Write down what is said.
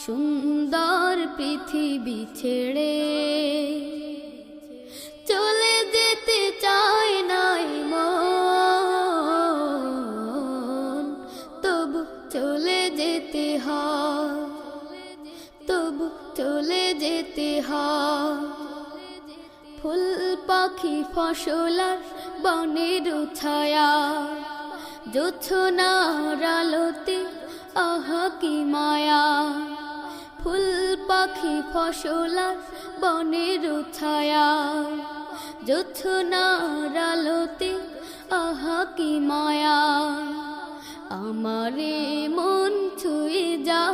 সুন্দর পৃথিবী ছেড়ে চলে যেতে চায় নাই মন, তবু চলে যেতে হয়, তবু চলে যেতে হয়। ফুল পাখি ফসলার বনের ছায়া, জোছনার আলোতে আহা কি মায়া। ফুল পাখি ফসলার বনের ছায়া, জোছনার আলোতে আহা কি মায়া। আমারে মন ছুঁয়ে যা